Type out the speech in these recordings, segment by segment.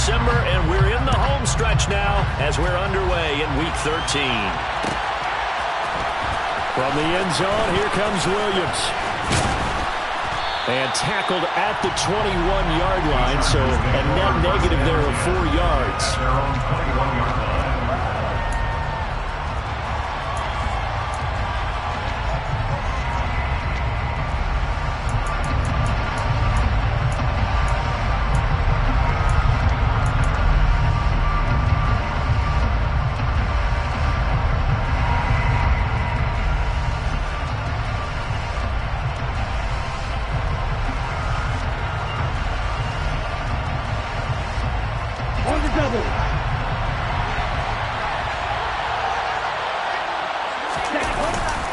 December, and we're in the home stretch now as we're underway in Week 13. From the end zone, here comes Williams. And tackled at the 21-yard line, so a net negative there of 4 yards.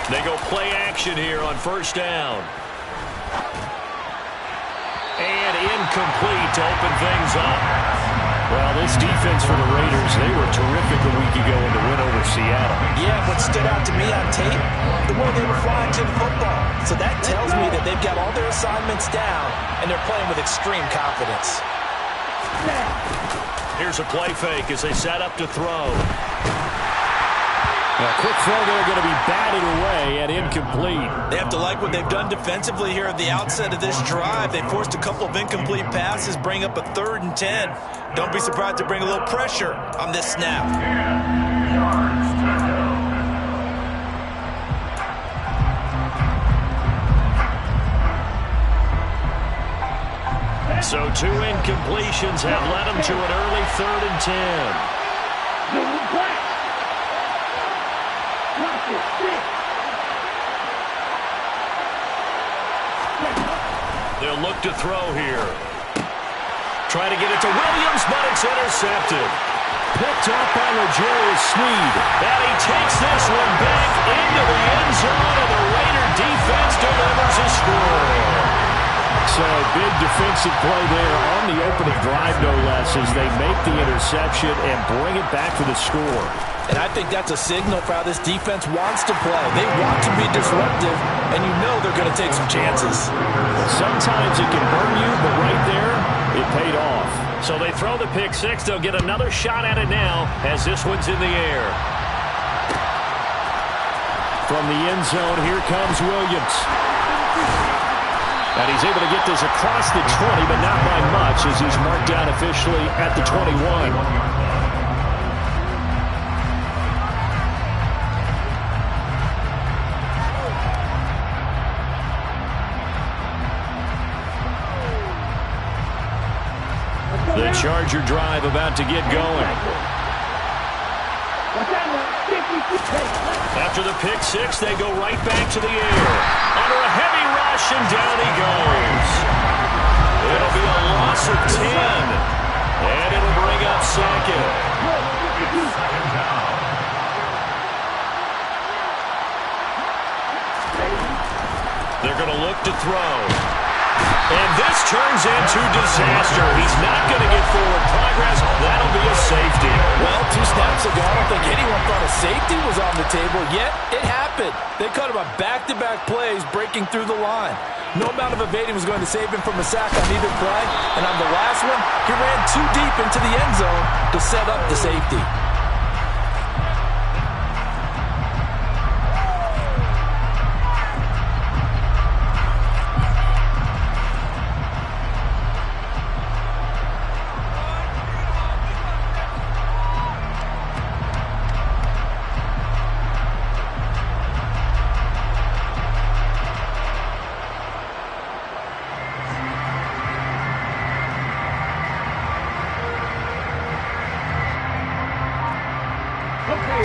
They go play action here on first down. And incomplete to open things up. Well, this defense for the Raiders, they were terrific a week ago in the win over Seattle. Yeah, what stood out to me on tape, the way they were flying to the football. So that tells me that they've got all their assignments down, and they're playing with extreme confidence. Here's a play fake as they set up to throw. A quick throw there going to be batted away and incomplete. They have to like what they've done defensively here at the outset of this drive. They forced a couple of incomplete passes, bring up a 3rd and 10. Don't be surprised to bring a little pressure on this snap. So 2 incompletions have led them to an early 3rd and 10. They'll look to throw here. Try to get it to Williams, but it's intercepted. Picked off by L'Jarius Sneed. And he takes this one back into the end zone, and the Raider defense delivers a score. So big defensive play there on the opening drive, no less, as they make the interception and bring it back for the score. And I think that's a signal for how this defense wants to play. They want to be disruptive, and you know they're going to take some chances. Sometimes it can burn you, but right there, it paid off. So they throw the pick six. They'll get another shot at it now as this one's in the air. From the end zone, here comes Williams. And he's able to get this across the 20, but not by much, as he's marked down officially at the 21. The Charger drive about to get going. After the pick six, they go right back to the air. Under a heavy rush, and down he goes. It'll be a loss of 10. And it'll bring up second. They're going to look to throw. And this turns into disaster. He's not going to get forward progress. That'll be a safety. Well, 2 snaps ago, I don't think anyone thought a safety was on the table, yet it happened. They cut him on back-to-back plays, breaking through the line. No amount of evading was going to save him from a sack on either play. And on the last one, he ran too deep into the end zone to set up the safety.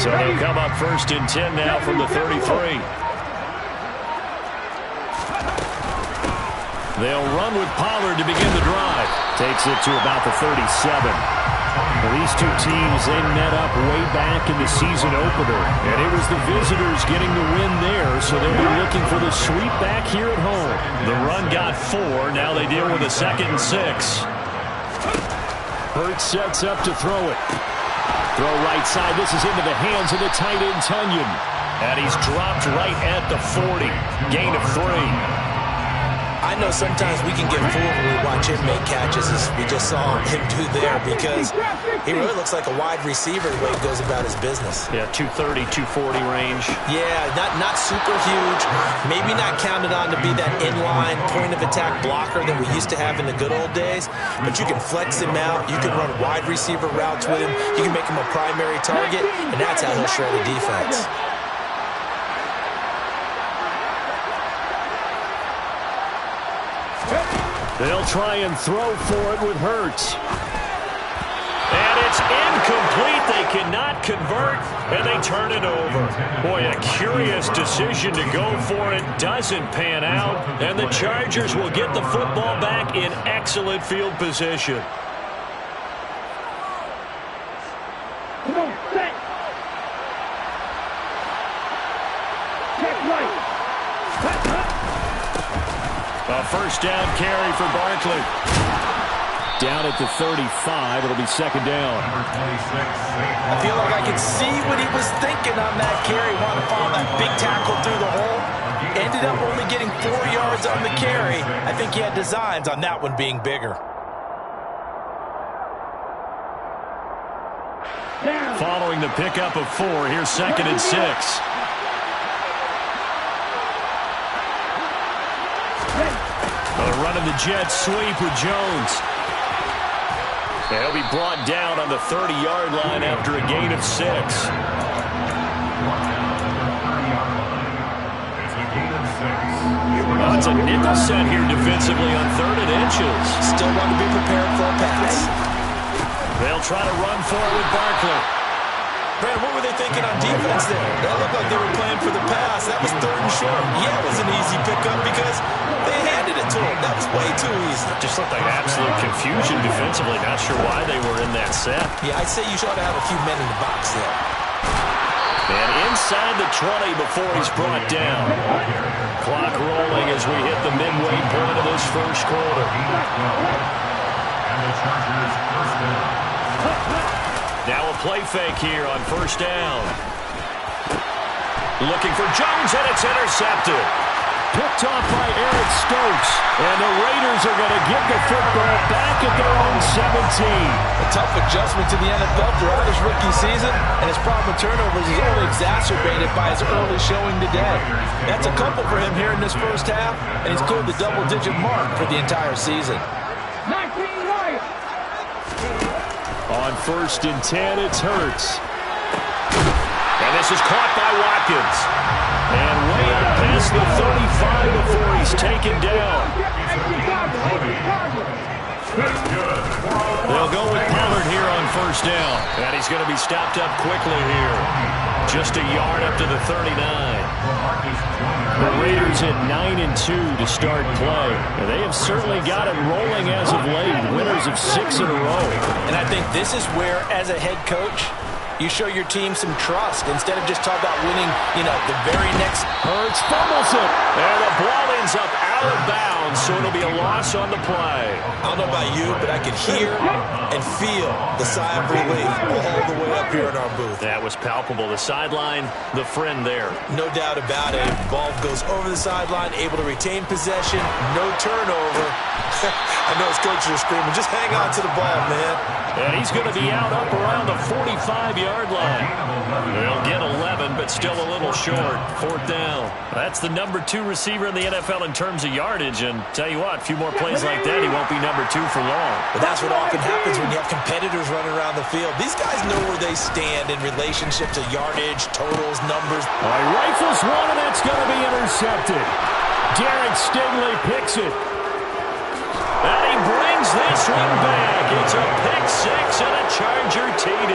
So they'll come up 1st and 10 now from the 33. They'll run with Pollard to begin the drive. Takes it to about the 37. Well, these two teams, they met up way back in the season opener. And it was the visitors getting the win there, so they'll be looking for the sweep back here at home. The run got 4. Now they deal with a 2nd and 6. Hurts sets up to throw it. Throw right side. This is into the hands of the tight end, Tonyan. And he's dropped right at the 40. Gain of 3. I I know sometimes we can get fooled when we watch him make catches, as we just saw him do there, because he really looks like a wide receiver the way he goes about his business. Yeah, 230, 240 range. Yeah, not super huge. Maybe not counted on to be that inline point-of-attack blocker that we used to have in the good old days, but you can flex him out. You can run wide receiver routes with him. You can make him a primary target, and that's how he'll shred a defense. They'll try and throw for it with Hurts. And it's incomplete. They cannot convert, and they turn it over. Boy, a curious decision to go for it. Doesn't pan out, and the Chargers will get the football back in excellent field position. Come on, set. Check right. A first down carry for Barkley. Down at the 35, it'll be second down. I feel like I can see what he was thinking on that carry. Wanted to follow that big tackle through the hole. Ended up only getting 4 yards on the carry. I think he had designs on that one being bigger. Following the pickup of 4, here's second and 6. Running the jet sweep with Jones. He'll be brought down on the 30-yard line after a gain of 6. Well, it's a nickel set here defensively on 3rd and inches. Still want to be prepared for a pass. They'll try to run for it with Barkley. Brad, what were they thinking on defense there? That looked like they were playing for the pass. That was 3rd and short. Yeah, it was an easy pickup because they handed it to him. That was way too easy. Just looked like absolute confusion defensively. Not sure why they were in that set. Yeah, I'd say you should have a few men in the box there. And inside the 20 before he's brought down. Clock rolling as we hit the midway point of this first quarter. Now a play fake here on first down. Looking for Jones, and it's intercepted. Picked off by Eric Stokes. And the Raiders are going to get the football back at their own 17. A tough adjustment to the NFL throughout his rookie season, and his problem with turnovers is only exacerbated by his early showing today. That's a couple for him here in this first half, and he's cleared the double-digit mark for the entire season. 19 right. On 1st and 10, it's Hurts. And this is caught by Watkins. And way up past the 35 before he's taken down. They'll go with Pollard here on first down. And he's going to be stopped up quickly here. Just a yard up to the 39. The Raiders at 9-2 to start play. And they have certainly got it rolling as of late. Winners of 6 in a row. And I think this is where, as a head coach, you show your team some trust instead of just talk about winning, the very next. Hurts fumbles it. And the ball ends up out of bounds, so it'll be a loss on the play. I don't know about you, but I could hear and feel the sigh of relief all the way up here in our booth. That was palpable. The sideline, the friend there. No doubt about it. Ball goes over the sideline, able to retain possession, no turnover. I know his coaches are screaming, just hang on to the ball, man. And he's going to be out up around the 45-yard line. They'll get 11, but still a little short. 4th down. That's the number 2 receiver in the NFL in terms of yardage. And tell you what, a few more plays like that, he won't be number 2 for long. But that's what often happens when you have competitors running around the field. These guys know where they stand in relationship to yardage, totals, numbers. All right, rifles one, and that's going to be intercepted. Derek Stingley picks it. And he brings this one back. It's a pick 6 and a Charger TD.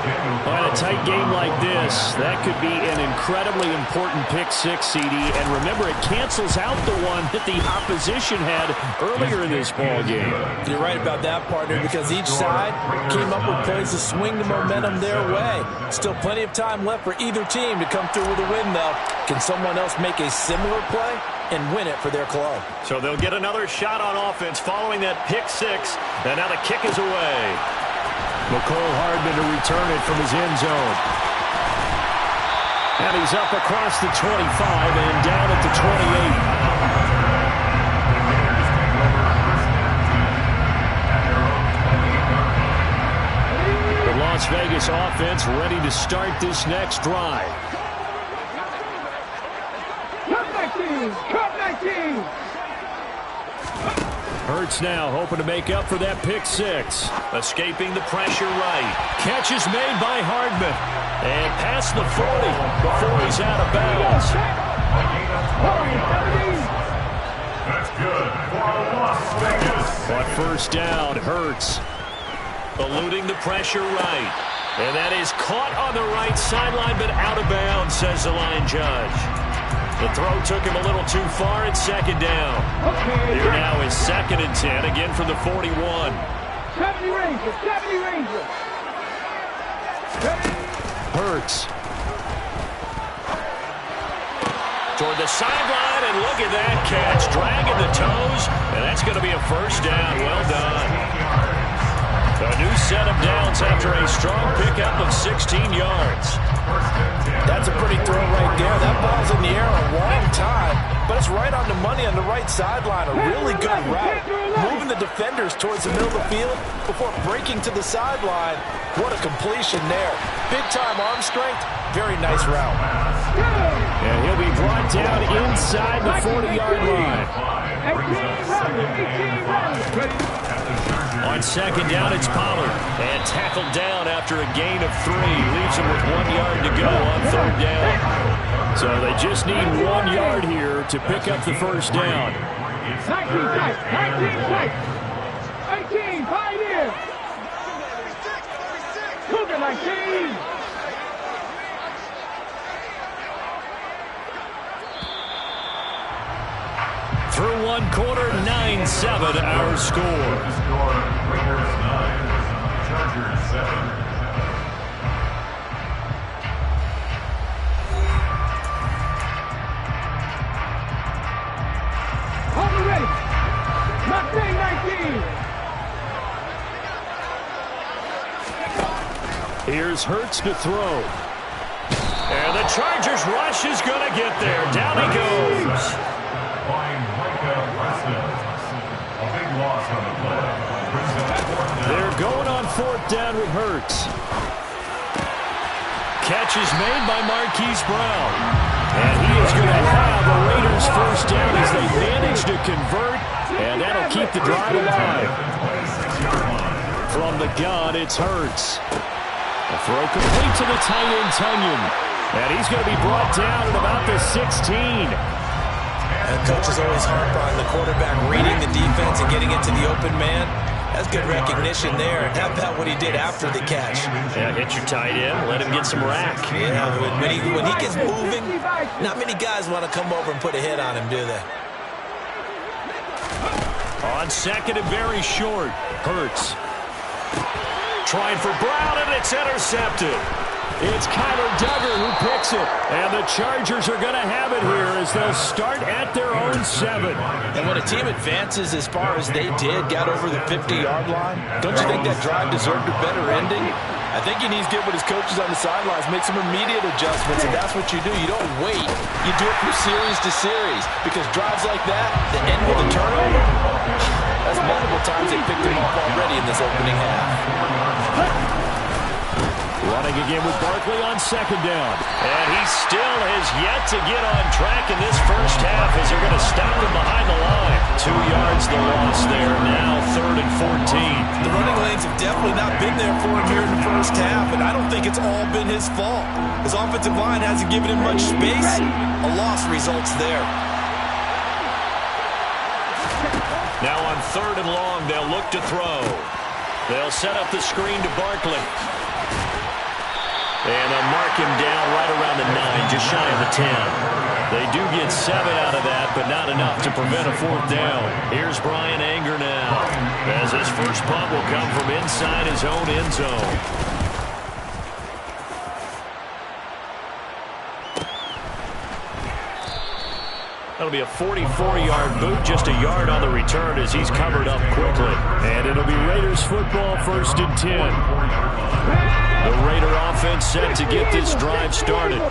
On a tight game like this, that could be an incredibly important pick 6, CD. And remember, it cancels out the one that the opposition had earlier in this ball game. You're right about that, partner, because each side came up with plays to swing the momentum their way. Still plenty of time left for either team to come through with a win, though. Can someone else make a similar play and win it for their club? So they'll get another shot on offense following that pick 6. And now the kick is away. McCole Hardman to return it from his end zone. And he's up across the 25 and down at the 28. The Las Vegas offense ready to start this next drive. Cut 19! Hurts now hoping to make up for that pick six. Escaping the pressure right. Catch is made by Hardman. And past the 40 before he's out of bounds. That's good for Las Vegas. But first down, Hurts. Eluding the pressure right. And that is caught on the right sideline, but out of bounds, says the line judge. The throw took him a little too far at second down. Here now is 2nd and 10, again from the 41. 70 Rangers! Hurts. Toward the sideline, and look at that catch. Dragging the toes, and that's going to be a first down. Well done. A new set of downs after a strong pickup of 16 yards. That's a pretty throw right there. That ball's in the air a long time, but it's right on the money on the right sideline. A really good route. Moving the defenders towards the middle of the field before breaking to the sideline. What a completion there. Big-time arm strength. Very nice route. And he'll be brought down inside the 40-yard line. 18 On second down, it's Pollard. And tackled down after a gain of 3. Leaves him with 1 yard to go on third down. So they just need 1 yard here to pick up the first down. 19 sight! 18, Pioneer! Cougar 19! Through 1 quarter, 9-7 our score. Raiders 9, Chargers 7. Hold it ready! Mustang 19! Here's Hurts to throw. And the Chargers rush is going to get there. Down he goes. A big loss on the play. They're going on 4th down with Hurts. Catch is made by Marquise Brown. And he is going to have a Raiders first down as they manage to convert. And that'll keep the drive alive. From the gun, it's Hurts. A throw complete to the tight end, Tunyon. And he's going to be brought down at about the 16. And coaches always harp on the quarterback reading the defense and getting into the open man. That's good recognition there. And how about what he did after the catch? Yeah, hit your tight end, let him get some rack. Yeah, when he gets moving, not many guys want to come over and put a hit on him, do they? On second and very short, Hurts. Trying for Brown, and it's intercepted. It's Kyler Duggar who picks it. And the Chargers are going to have it here as they'll start at their own 7. And when a team advances as far as they did, got over the 50-yard line, don't you think that drive deserved a better ending? I think he needs to get with his coaches on the sidelines, make some immediate adjustments, and that's what you do. You don't wait. You do it from series to series, because drives like that, that end with a turnover, that's multiple times they picked him off already in this opening half. Running again with Barkley on second down. And he still has yet to get on track in this first half as they're going to stop him behind the line. 2 yards the loss there, now 3rd and 14. The running lanes have definitely not been there for him here in the first half, and I don't think it's all been his fault. His offensive line hasn't given him much space. A loss results there. Now on 3rd and long, they'll look to throw. They'll set up the screen to Barkley. And they'll mark him down right around the 9, just shy of the 10. They do get 7 out of that, but not enough to prevent a 4th down. Here's Brian Anger now, as his first punt will come from inside his own end zone. That'll be a 44-yard boot, just a yard on the return as he's covered up quickly. And it'll be Raiders football, 1st and 10. The Raider offense set to get this drive started.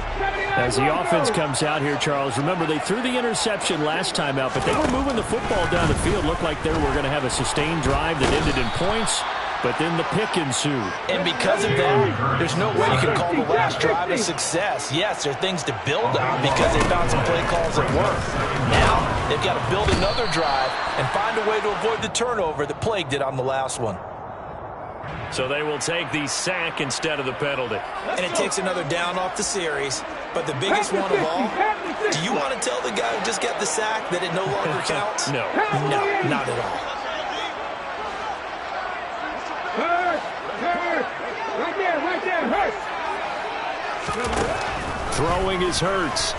As the offense comes out here, Charles, remember they threw the interception last time out, but they were moving the football down the field. Looked like they were going to have a sustained drive that ended in points, but then the pick ensued. And because of that, there's no way you can call the last drive a success. Yes, there are things to build on because they found some play calls that work. Now, they've got to build another drive and find a way to avoid the turnover that plagued it on the last one. So they will take the sack instead of the penalty. And it takes another down off the series. But the biggest one of all, do you want to tell the guy who just got the sack that it no longer counts? No. No, not at all. Hurt. Right there, Hurt. Throwing is Hurts.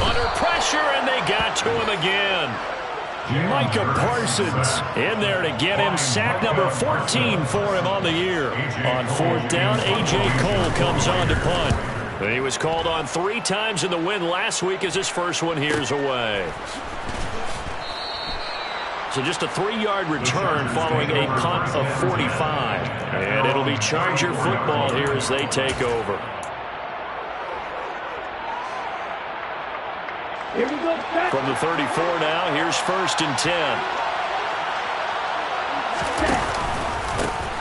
Under pressure, and they got to him again. Micah Parsons in there to get him. Sack number 14 for him on the year. On fourth down, A.J. Cole comes on to punt. He was called on 3 times in the win last week as his first one here's away. So just a 3-yard return following a punt of 45. And it'll be Charger football here as they take over. Here we go, From the 34 now, here's 1st and 10.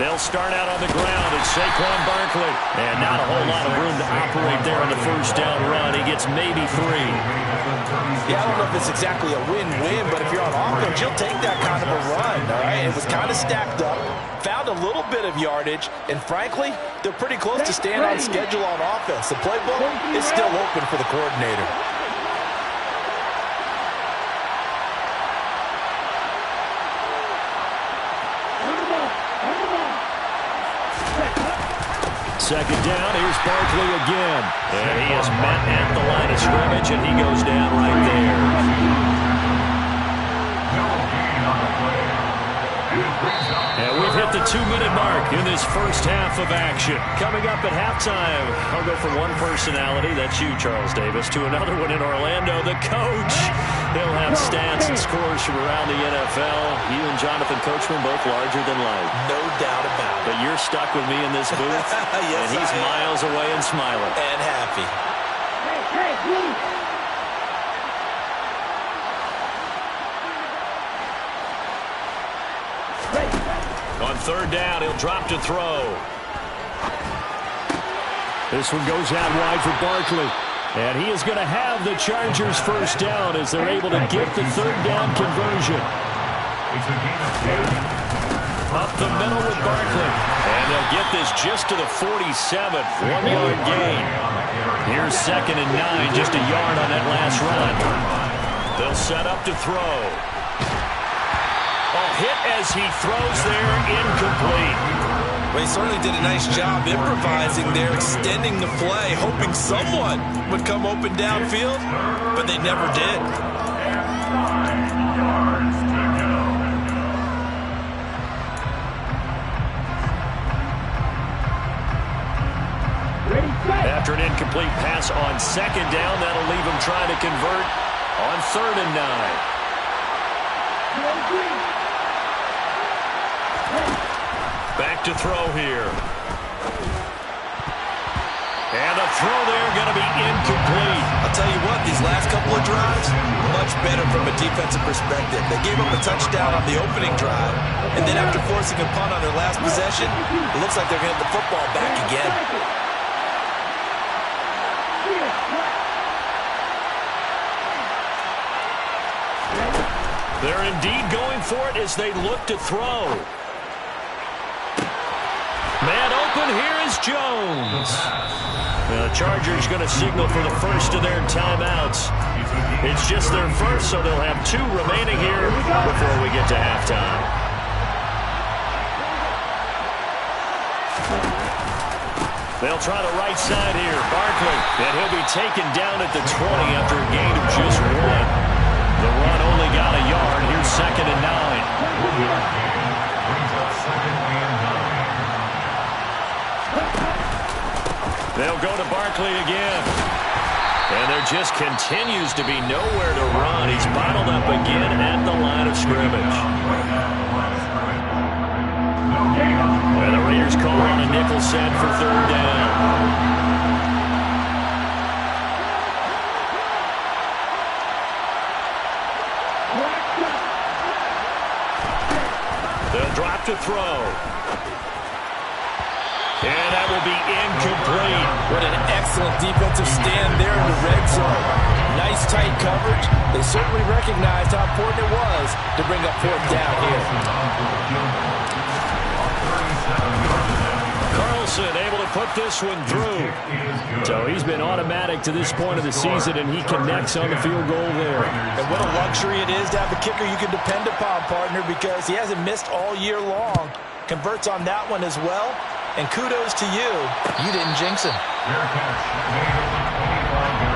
They'll start out on the ground. It's Saquon Barkley. And not a whole lot of room to operate there on the first down run. He gets maybe 3. Yeah, I don't know if it's exactly a win-win, but if you're on offense, you'll take that kind of a run, all right? It was kind of stacked up, found a little bit of yardage, and frankly, they're pretty close to staying on schedule on offense. The playbook is still open for the coordinator. Second down, here's Barkley again. And he is met at the line of scrimmage, and he goes down right there. And we've hit the 2-minute mark in this first half of action. Coming up at halftime, I'll go from one personality, that's you, Charles Davis, to another one in Orlando, the coach. He'll have stats and scores from around the NFL. You and Jonathan Coachman both larger than life. No doubt about it. But you're stuck with me in this booth, Yes, and he's miles away and smiling. And happy. Hey, please. On third down, he'll drop to throw. This one goes out wide for Barkley. And he is going to have the Chargers first down as they're able to get the third down conversion. Up the middle with Barkley. And they'll get this just to the 47. 1-yard gain. Here's 2nd and 9, just a yard on that last run. They'll set up to throw. A hit as he throws there, incomplete. Well, he certainly did a nice job improvising there, extending the play, hoping someone would come open downfield, but they never did. After an incomplete pass on 2nd down, that'll leave him trying to convert on 3rd and 9. Back to throw here. And a throw there going to be incomplete. I'll tell you what, these last couple of drives, much better from a defensive perspective. They gave up a touchdown on the opening drive, and then after forcing a punt on their last possession, it looks like they're going to get the football back again. They're indeed going for it as they look to throw. Man open, here is Jones. The Chargers going to signal for the first of their timeouts. It's just their first, so they'll have 2 remaining here before we get to halftime. They'll try the right side here. Barkley, and he'll be taken down at the 20 after a gain of just 1. The run only got a yard. Here's 2nd and 9. They'll go to Barkley again. And there just continues to be nowhere to run. He's bottled up again at the line of scrimmage. And the Raiders call on a nickel set for 3rd down. snap to throw. And that will be incomplete. What an excellent defensive stand there in the red zone. Nice tight coverage. They certainly recognized how important it was to bring up fourth down here. Carlson able to put this one through. So he's been automatic to this point of the season, and he connects on the field goal there. And what a luxury it is to have a kicker you can depend upon, partner, because he hasn't missed all year long. Converts on that one as well. And kudos to you. You didn't jinx him. Fair catch made at the 25-yard line.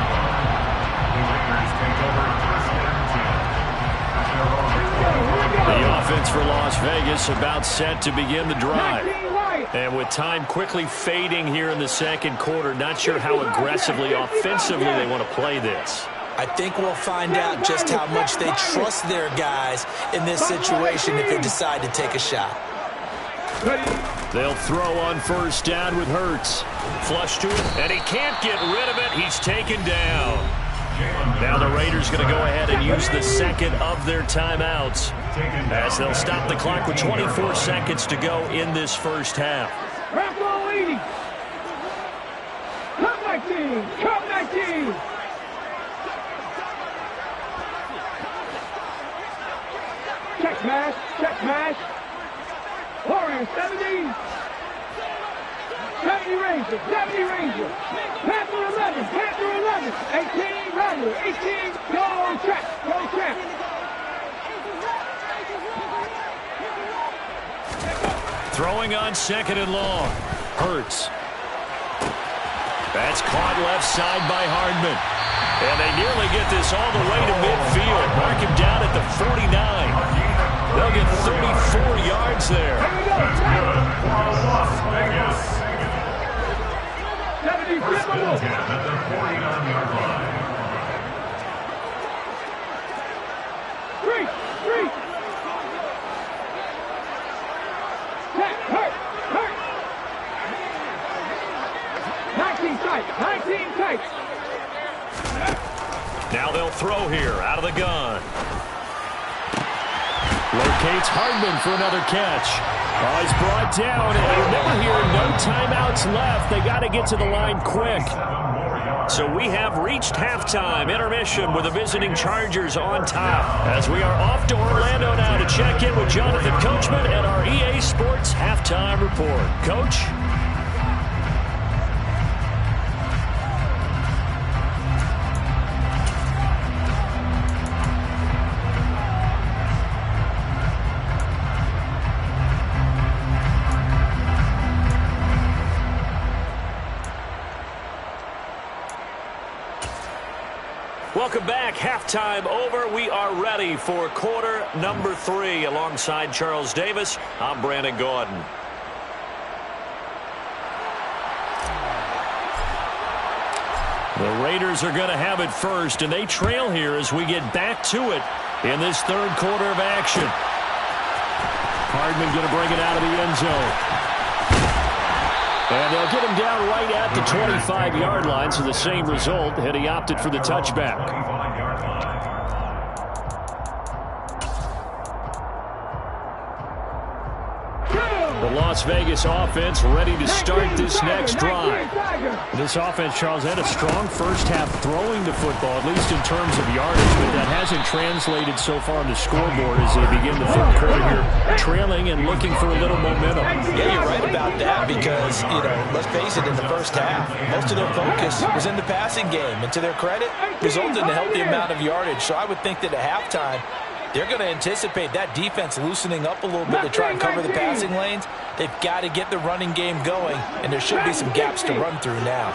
The Raiders take over first and 10. The offense for Las Vegas about set to begin the drive. And with time quickly fading here in the second quarter, not sure how aggressively, offensively they want to play this. I think we'll find out just how much they trust their guys in this situation if they decide to take a shot. They'll throw on first down with Hurts. Flush to it, and he can't get rid of it. He's taken down. Now the Raiders going to go ahead and use the second of their timeouts as they'll stop the clock with 24 seconds to go in this first half. Come 19! Come 19! Check smash! Check smash! Warriors 70! 70 Rangers! 70 Rangers! Panther 11! Panther 11! 18 Rattler! 18 go track! Go track! Throwing on second and long. Hurts. That's caught left side by Hardman. And they nearly get this all the way to midfield. Mark him down at the 49. They'll get 34 yards there. That's good for Las Vegas. 70 First and 10 at the 49-yard line. Three! Hurt! 19 tight! 19 tight! Now they'll throw here out of the gun. Locates Hardman for another catch. Oh, he's brought down, and remember here, no timeouts left. They got to get to the line quick. So we have reached halftime intermission with the visiting Chargers on top. As we are off to Orlando now to check in with Jonathan Coachman and our EA Sports halftime report. Coach? Welcome back. Halftime over. We are ready for quarter number 3. Alongside Charles Davis, I'm Brandon Gaudin. The Raiders are going to have it first, and they trail here as we get back to it in this third quarter of action. Hardman going to bring it out of the end zone. And they'll get him down right at the 25-yard line, so the same result, and he opted for the touchback. 25-yard line. The Las Vegas offense ready to start this next drive. This offense, Charles, had a strong first half throwing the football, at least in terms of yardage, but that hasn't translated so far on the scoreboard as they begin the third quarter here, trailing and looking for a little momentum. Yeah, you're right about that because, let's face it, in the first half, most of their focus was in the passing game. And to their credit, resulted in a healthy amount of yardage. So I would think that at halftime, they're going to anticipate that defense loosening up a little bit to try and cover the passing lanes. They've got to get the running game going, and there should be some gaps to run through now.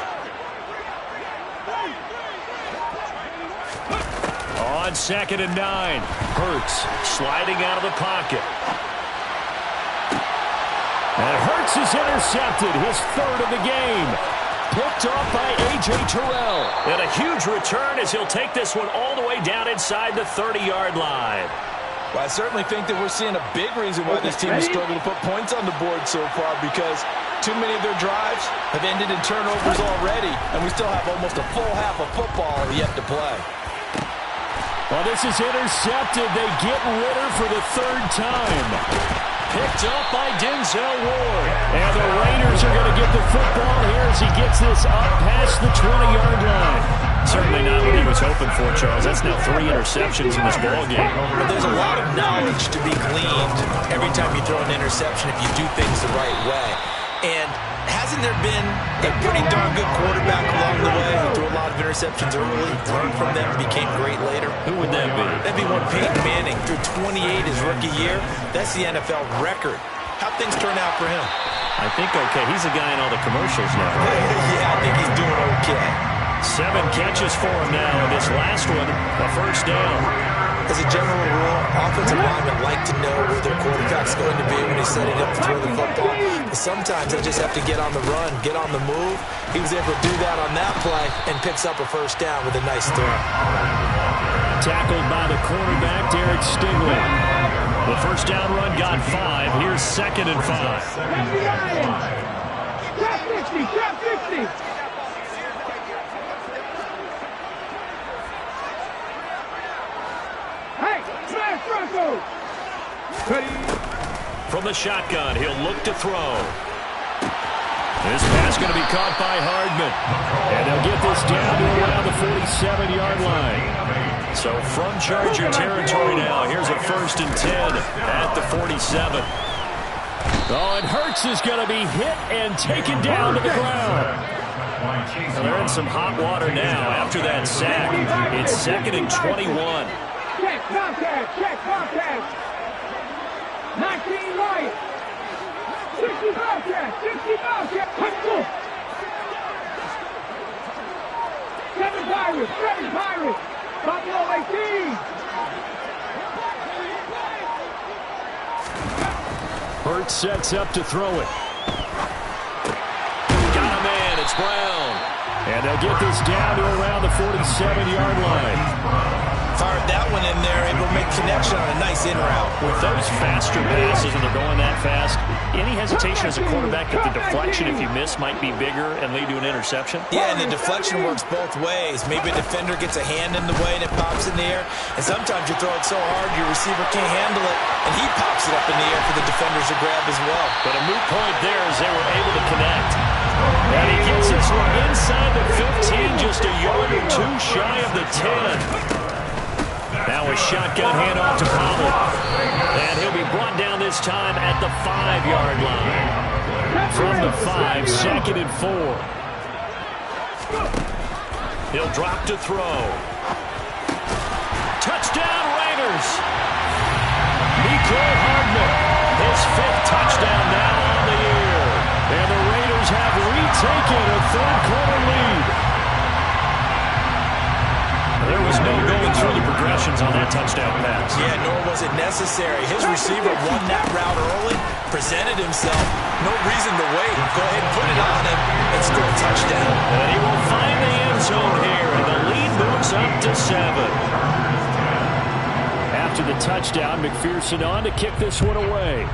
On second and 9, Hurts sliding out of the pocket. And Hurts is intercepted, his third of the game. Picked off by A.J. Terrell. And a huge return as he'll take this one all the way down inside the 30-yard line. Well, I certainly think that we're seeing a big reason why this team has struggled to put points on the board so far, because too many of their drives have ended in turnovers already, and we still have almost a full half of football yet to play. Well, this is intercepted. They get Ritter for the third time. picked up by Denzel Ward. And the Raiders are going to get the football here as he gets this up past the 20-yard line. Certainly not what he was hoping for, Charles. That's now 3 interceptions in this ballgame. But there's a lot of knowledge to be gleaned every time you throw an interception if you do things the right way. And hasn't there been a pretty darn good quarterback along the way who threw a lot of interceptions early, learned from them, became great later? Who would that be? That'd be one Peyton Manning. Threw 28 his rookie year. That's the NFL record. How'd things turn out for him? I think okay. He's a guy in all the commercials now. Yeah, I think he's doing okay. 7 catches for him now, and this last one, a first down. As a general rule, offensive linemen like to know where their quarterback's going to be when he's setting up to throw the football. But sometimes they just have to get on the run, get on the move. He was able to do that on that play and picks up a first down with a nice throw. Tackled by the cornerback, Derek Stingley. The first down run got 5. Here's 2nd and 5. Trap 60, trap 60. Hey, smash Bronco. From the shotgun, he'll look to throw. This pass going to be caught by Hardman. And they'll get this down to around the 47-yard line. So from Charger territory now, here's a 1st and 10 at the 47. Oh, and Hurts is going to be hit and taken down to the ground. Well, they're in some hot water now after that sack. It's 2nd and 21. Check contact, check contact. 19 right. 60 Bobcat, 60 Bobcat. Let's go. 7 Pirates, 7 Pirates. Buffalo 18. Hurts sets up to throw it. Got a man, it's Brown. And they'll get this down to around the 47-yard line. Fired that one in there, able to make connection on a nice in route. With those faster passes and they're going that fast, any hesitation as a quarterback that the deflection, if you miss, might be bigger and lead to an interception? Yeah, and the deflection works both ways. Maybe a defender gets a hand in the way and it pops in the air, and sometimes you throw it so hard your receiver can't handle it, and he pops it up in the air for the defenders to grab as well. But a moot point there as they were able to connect. And he gets this one inside the 15, just a yard or 2 shy of the 10. Now a shotgun handoff to Powell. And he'll be brought down this time at the 5-yard line. From the 5, 2nd and 4. He'll drop to throw. Touchdown Raiders! Mecole Hardman, his 5th touchdown now on the year. And the Raiders have retaken a 3rd-quarter lead. There was no going through the progressions on that touchdown pass. Yeah, nor was it necessary. His receiver won that route early, presented himself. No reason to wait. Go ahead and put it on him and score a touchdown. And he will find the end zone here, and the lead moves up to 7. After the touchdown, McPherson on to kick this one away.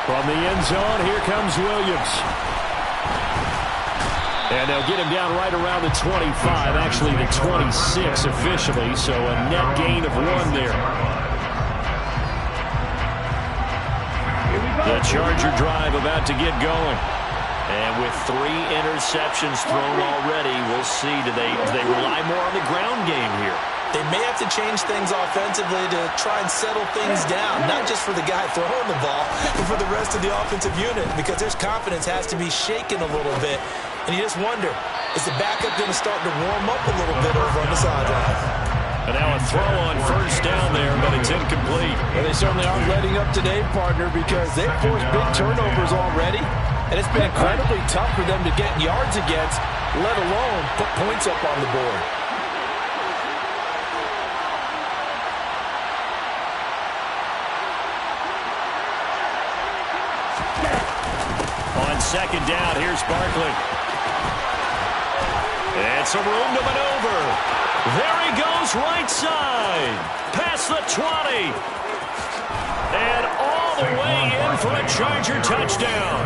From the end zone, here comes Williams. And they'll get him down right around the 25, actually the 26 officially, so a net gain of 1 there. The Charger drive about to get going. And with 3 interceptions thrown already, we'll see, do they rely more on the ground game here? They may have to change things offensively to try and settle things down, not just for the guy throwing the ball, but for the rest of the offensive unit, because their confidence has to be shaken a little bit. And you just wonder, is the backup going to start to warm up a little bit over on the sideline? And now a throw on 1st down there, but it's incomplete. Well, they certainly aren't letting up today, partner, because they've forced big turnovers already. And it's been incredibly tough for them to get yards against, let alone put points up on the board. On 2nd down, here's Barkley. And some room to maneuver. There he goes right side. Past the 20. And all the way in for a Charger touchdown.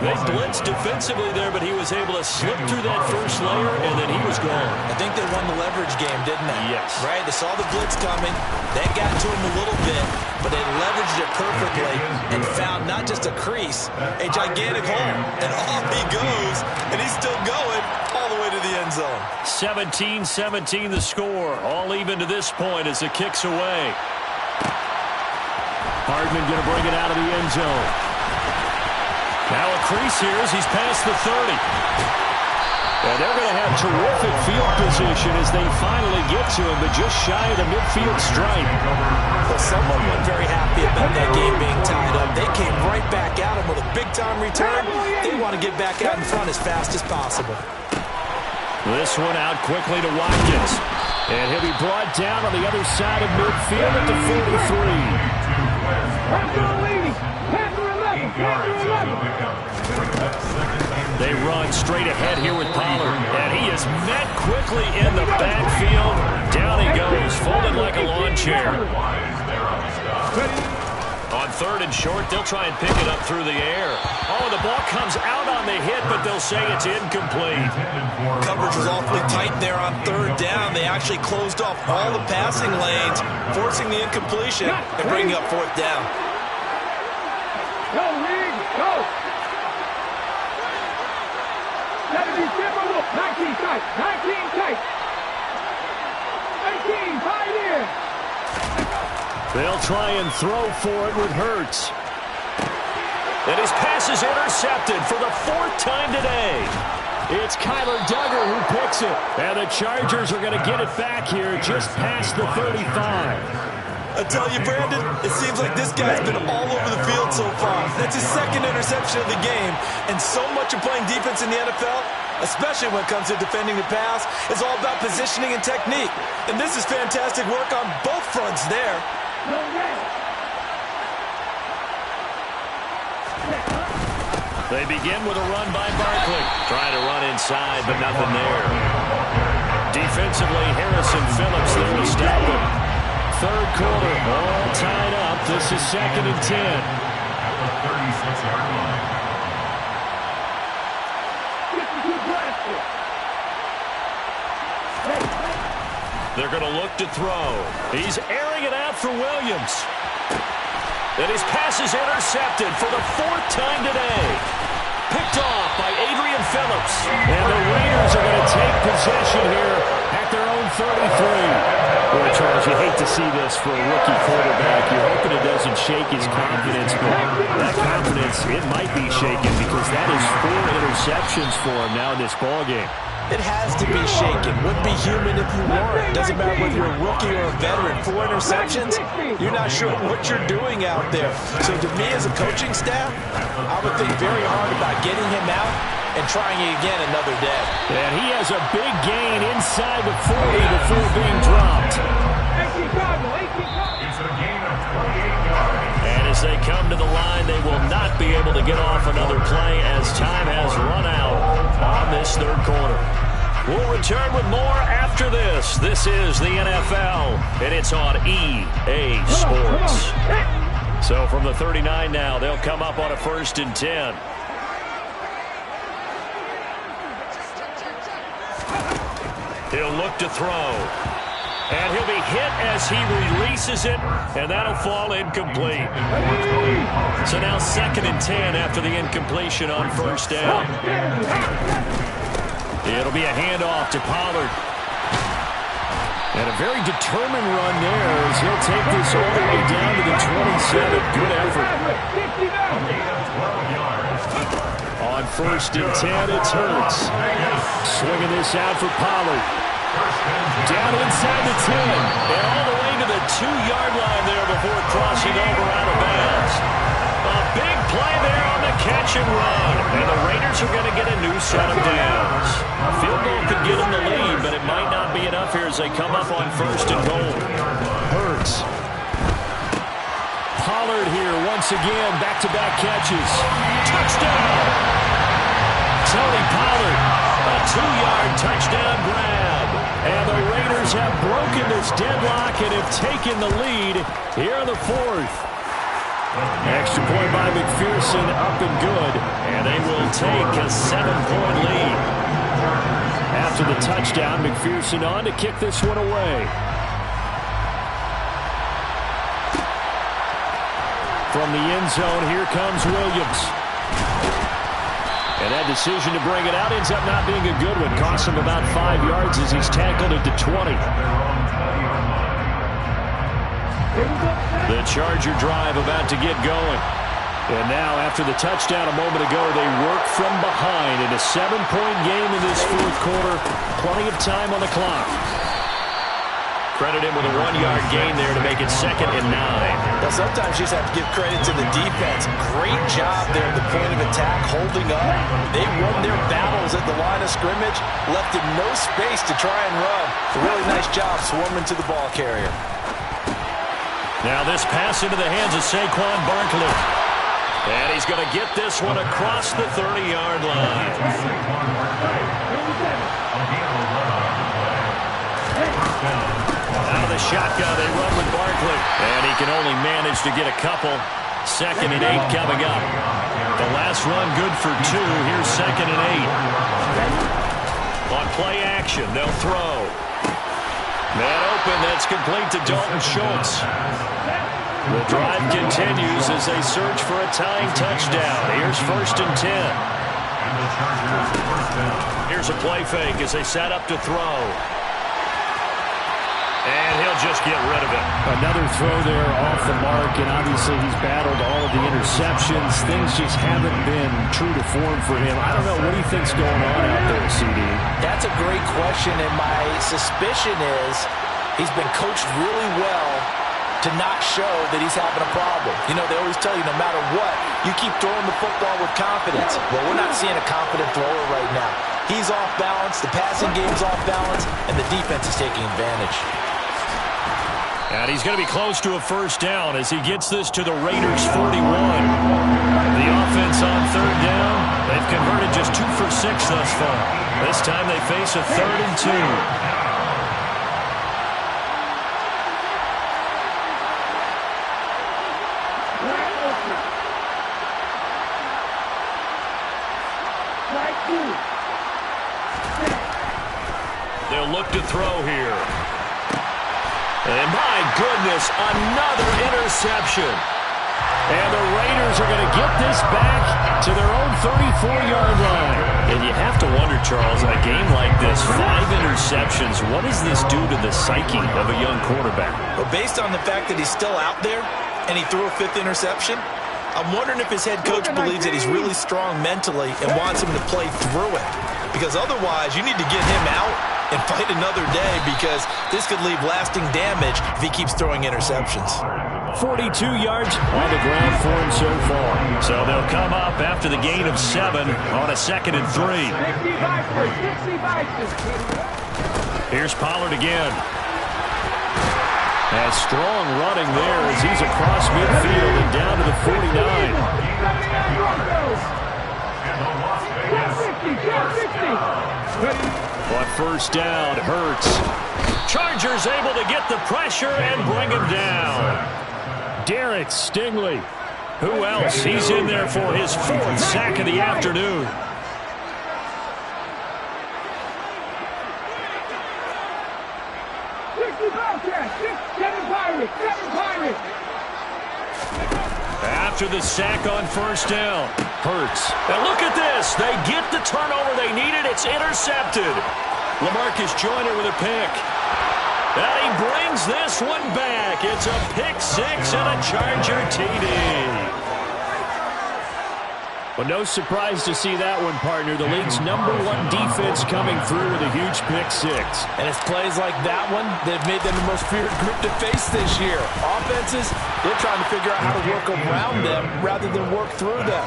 They blitzed defensively there, but he was able to slip through that first layer, and then he was gone. I think they won the leverage game, didn't they? Yes. Right? They saw the blitz coming. That got to him a little bit, but they leveraged it perfectly and found not just a crease, a gigantic hole. And off he goes, and he's still going all the way to the end zone. 17-17 the score. All even to this point as the kick's away. Hardman going to bring it out of the end zone. Now a crease here as he's past the 30. And they're going to have terrific field position as they finally get to him, but just shy of the midfield stripe. Well, someone wasn't very happy about that game being tied up. They came right back at him with a big-time return. They want to get back out in front as fast as possible. This one out quickly to Watkins. And he'll be brought down on the other side of midfield at the 43. They run straight ahead here with Pollard. And he is met quickly in the backfield. Down he goes, folded like a lawn chair. On 3rd and short, they'll try and pick it up through the air. Oh, the ball comes out on the hit, but they'll say it's incomplete. Coverage was awfully tight there on 3rd down. They actually closed off all the passing lanes, forcing the incompletion and bringing up 4th down. Go, Reed, go! Gotta be simple. 19 tight, 19 tight. 18, tight in. They'll try and throw for it with Hurts. And his pass is intercepted for the 4th time today. It's Kyler Duggar who picks it. And the Chargers are going to get it back here just past the 35. I tell you, Brandon, it seems like this guy's been all over the field so far. That's his 2nd interception of the game. And so much of playing defense in the NFL, especially when it comes to defending the pass, is all about positioning and technique. And this is fantastic work on both fronts there. They begin with a run by Barkley. Trying to run inside, but nothing there. Defensively, Harrison Phillips there to stop him. 3rd quarter, all tied up. This is 2nd and 10. At the 36-yard line. They're going to look to throw. He's airing it out for Williams. And his pass is intercepted for the 4th time today. Picked off by Adrian Phillips. And the Raiders are going to take possession here at their own 33. Boy, Charles, you hate to see this for a rookie quarterback. You're hoping it doesn't shake his confidence, but that confidence, it might be shaken because that is 4 interceptions for him now in this ballgame. It has to be shaken. Wouldn't be human if you weren't. Doesn't matter whether you're a rookie or a veteran. 4 interceptions, you're not sure what you're doing out there. So to me as a coaching staff, I would think very hard about getting him out and trying it again another day. And he has a big gain inside the 40 before being dropped. It's a gain of 28 yards. And as they come to the line, they will not be able to get off another play as time has run out on this 3rd quarter. We'll return with more after this. This is the NFL, and it's on EA Sports. So from the 39 now, they'll come up on a 1st and 10. He'll look to throw. And he'll be hit as he releases it, and that'll fall incomplete. So now 2nd and 10 after the incompletion on 1st down. It'll be a handoff to Pollard. And a very determined run there as he'll take this all the way down to the 27. Good effort. On 1st and 10, it's Hurts. Swinging this out for Pollard. Down inside the 10. And all the way to the 2-yard line there before crossing over out of bounds. A big play there on the catch and run. And the Raiders are going to get a new set of downs. A field goal could get them the lead, but it might not be enough here as they come up on 1st and goal. Hurts. Pollard here once again. Back-to-back catches. Touchdown! Tony Pollard. A 2-yard touchdown grab. And the Raiders have broken this deadlock and have taken the lead here in the 4th. Extra point by McPherson, up and good. And they will take a 7-point lead. After the touchdown, McPherson on to kick this one away. From the end zone, here comes Williams. And that decision to bring it out ends up not being a good one. Costs him about 5 yards as he's tackled at the 20. The Charger drive about to get going. And now, after the touchdown a moment ago, they work from behind in a 7-point game in this fourth quarter. Plenty of time on the clock. Credit him with a 1-yard gain there to make it 2nd and 9. Now, sometimes you just have to give credit to the defense. Great job there at the point of attack, holding up. They won their battles at the line of scrimmage, left him no space to try and run. A really nice job swarming to the ball carrier. Now this pass into the hands of Saquon Barkley. And he's going to get this one across the 30-yard line. Out of the shotgun, they run with Barkley. And he can only manage to get a couple. 2nd and 8 coming up. The last run good for 2. Here's 2nd and 8. On play action, they'll throw. Man open, that's complete to Dalton Schultz. The drive continues as they search for a tying touchdown. Here's 1st and 10. Here's a play fake as they set up to throw. And he'll just get rid of it. Another throw there off the mark, and obviously he's battled all of the interceptions. Things just haven't been true to form for him. I don't know, what do you think's going on out there, CD? That's a great question, and my suspicion is he's been coached really well to not show that he's having a problem. You know, they always tell you no matter what, you keep throwing the football with confidence. Well, we're not seeing a confident thrower right now. He's off balance, the passing game's off balance, and the defense is taking advantage. And he's going to be close to a 1st down as he gets this to the Raiders' 41. The offense on 3rd down. They've converted just 2 for 6 thus far. This time they face a 3rd and 2. They'll look to throw here. And my goodness, another interception. And the Raiders are going to get this back to their own 34-yard line. And you have to wonder, Charles, a game like this, 5 interceptions, what does this do to the psyche of a young quarterback? Well, based on the fact that he's still out there and he threw a 5th interception, I'm wondering if his head coach believes that he's really strong mentally and wants him to play through it. Because otherwise, you need to get him out and fight another day, because this could leave lasting damage if he keeps throwing interceptions. 42 yards on the ground for him so far. So they'll come up after the gain of 7 on a 2nd and 3. Here's Pollard again. And strong running there as he's across midfield and down to the 49. On 1st down, Hurts. Chargers able to get the pressure and bring him down. Derek Stingley. Who else? He's in there for his 4th sack of the afternoon. After the sack on 1st down, Hurts. And look at this. They get the turnover they needed. It's intercepted. LaMarcus Joyner with a pick. And he brings this one back. It's a pick 6 and a Charger TD. Well, no surprise to see that one, partner. The league's #1 defense coming through with a huge pick 6. And it's plays like that one that have made them the most feared group to face this year. Offenses, they're trying to figure out how to work around them rather than work through them.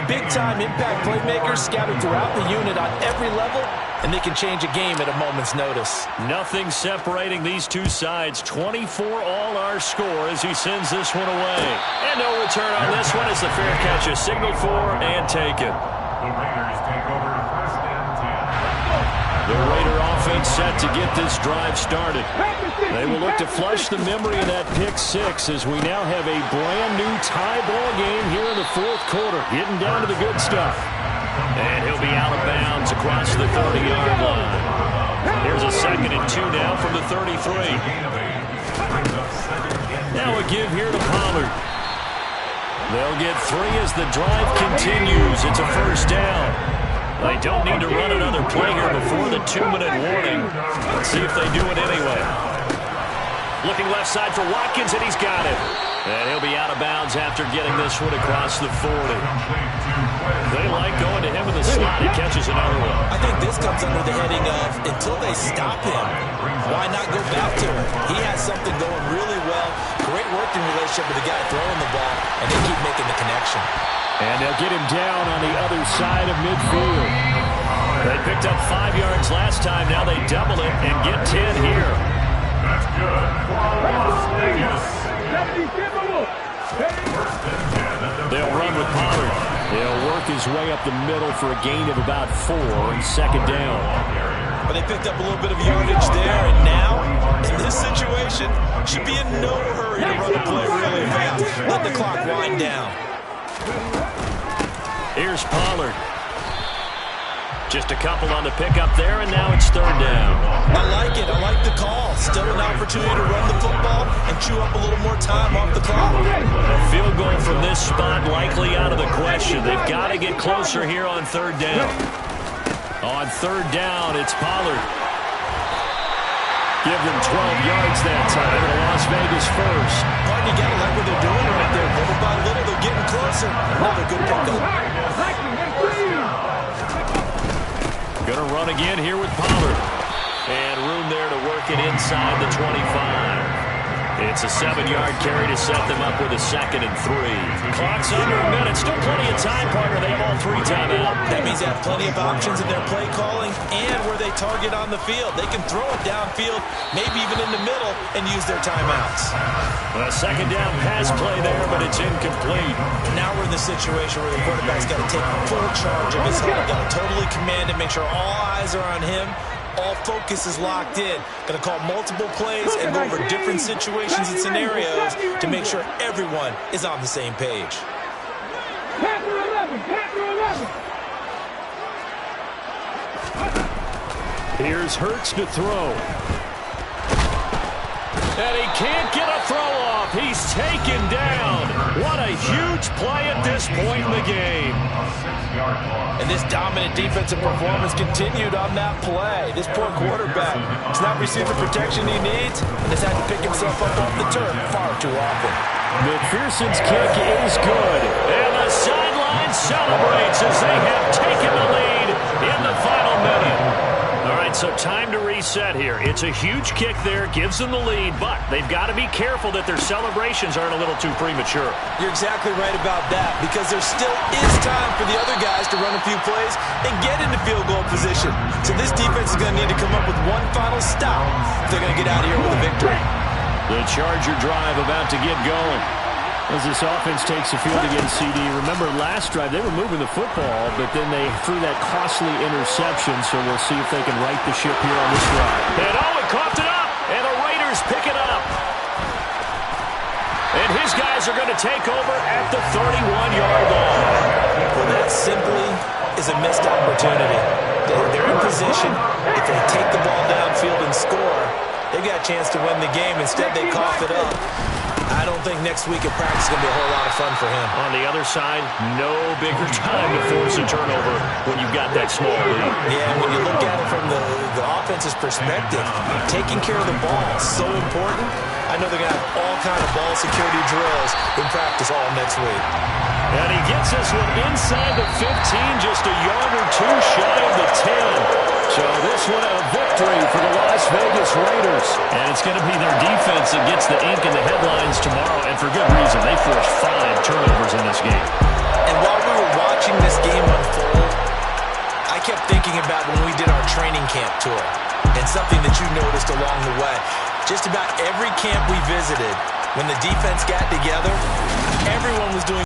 Big-time impact playmakers scattered throughout the unit on every level, and they can change a game at a moment's notice. Nothing separating these two sides. 24 all our score as he sends this one away. And no return on this one as the fair catch is signaled for and taken. The Raiders take over 1st and 10. The Raider offense set to get this drive started. They will look to flush the memory of that pick six as we now have a brand-new tie ball game here in the fourth quarter. Getting down to the good stuff. And he'll be out of bounds across the 30-yard line. Here's a 2nd and 2 now from the 33. Now a give here to Pollard. They'll get 3 as the drive continues. It's a first down. They don't need to run another play here before the 2-minute warning. Let's see if they do it anyway. Looking left side for Watkins, and he's got it. And he'll be out of bounds after getting this one across the 40. They like going to him in the slot. He catches another one. I think this comes under the heading of until they stop him, why not go back to him? He has something going really well. Great working relationship with the guy throwing the ball, and they keep making the connection. And they'll get him down on the other side of midfield. They picked up 5 yards last time. Now they double it and get 10 here. That's good. They'll run with Pollard. He'll work his way up the middle for a gain of about 4 and 2nd down. But they picked up a little bit of yardage there, and now, in this situation, should be in no hurry to run the play really fast. Let the clock wind down. Here's Pollard. Just a couple on the pickup there, and now it's 3rd down. I like it. I like the call. Still an opportunity to run the football and chew up a little more time off the clock. A field goal from this spot likely out of the question. They've got to get closer here on 3rd down. On 3rd down, it's Pollard. Give them 12 yards that time in a Las Vegas first. Pardon, you got to like what they're doing right there. Little by little, they're getting closer. Another good pickup. Going to run again here with Pollard. And room there to work it inside the 25. It's a 7-yard carry to set them up with a 2nd and 3. Clock's under a minute. Still plenty of time, partner. They have all 3 timeouts. That means they have plenty of options in their play calling and where they target on the field. They can throw it downfield, maybe even in the middle, and use their timeouts. A 2nd down pass play there, but it's incomplete. Now we're in the situation where the quarterback's got to take full charge of his heart. Got to totally command it, make sure all eyes are on him. All focus is locked in. Going to call multiple plays and go over different situations and scenarios to make sure everyone is on the same page. Panther 11, Panther 11. Here's Hurts to throw. And he can't get a throw off. He's taken down. What a huge play at this point in the game. And this dominant defensive performance continued on that play. This poor quarterback has not received the protection he needs and has had to pick himself up off the turf far too often. McPherson's kick is good. And the sideline celebrates as they have taken the lead in the final minute. All right, so time to reset here. It's a huge kick there, gives them the lead, but they've got to be careful that their celebrations aren't a little too premature. You're exactly right about that, because there still is time for the other guys to run a few plays and get into field goal position. So this defense is going to need to come up with one final stop if they're going to get out of here with a victory. The Charger drive about to get going. As this offense takes the field against CD. Remember, last drive, they were moving the football, but then they threw that costly interception, so we'll see if they can right the ship here on this drive. And Owen coughed it up, and the Raiders pick it up. And his guys are going to take over at the 31-yard line. Well, that simply is a missed opportunity. They're in position. If they take the ball downfield and score, they've got a chance to win the game. Instead, they cough it up. I don't think next week at practice is going to be a whole lot of fun for him. On the other side, no bigger time to force a turnover when you've got that small lead. Yeah, when you look at it from the offense's perspective, taking care of the ball is so important. I know they're going to have all kind of ball security drills in practice all next week. And he gets this one inside the 15, just a yard or two shy of the 10. So this one a victory for the Las Vegas Raiders. And it's going to be their defense that gets the ink in the headlines tomorrow, and for good reason. They forced 5 turnovers in this game. And while we were watching this game unfold, I kept thinking about when we did our training camp tour and something that you noticed along the way. Just about every camp we visited, when the defense got together, everyone was doing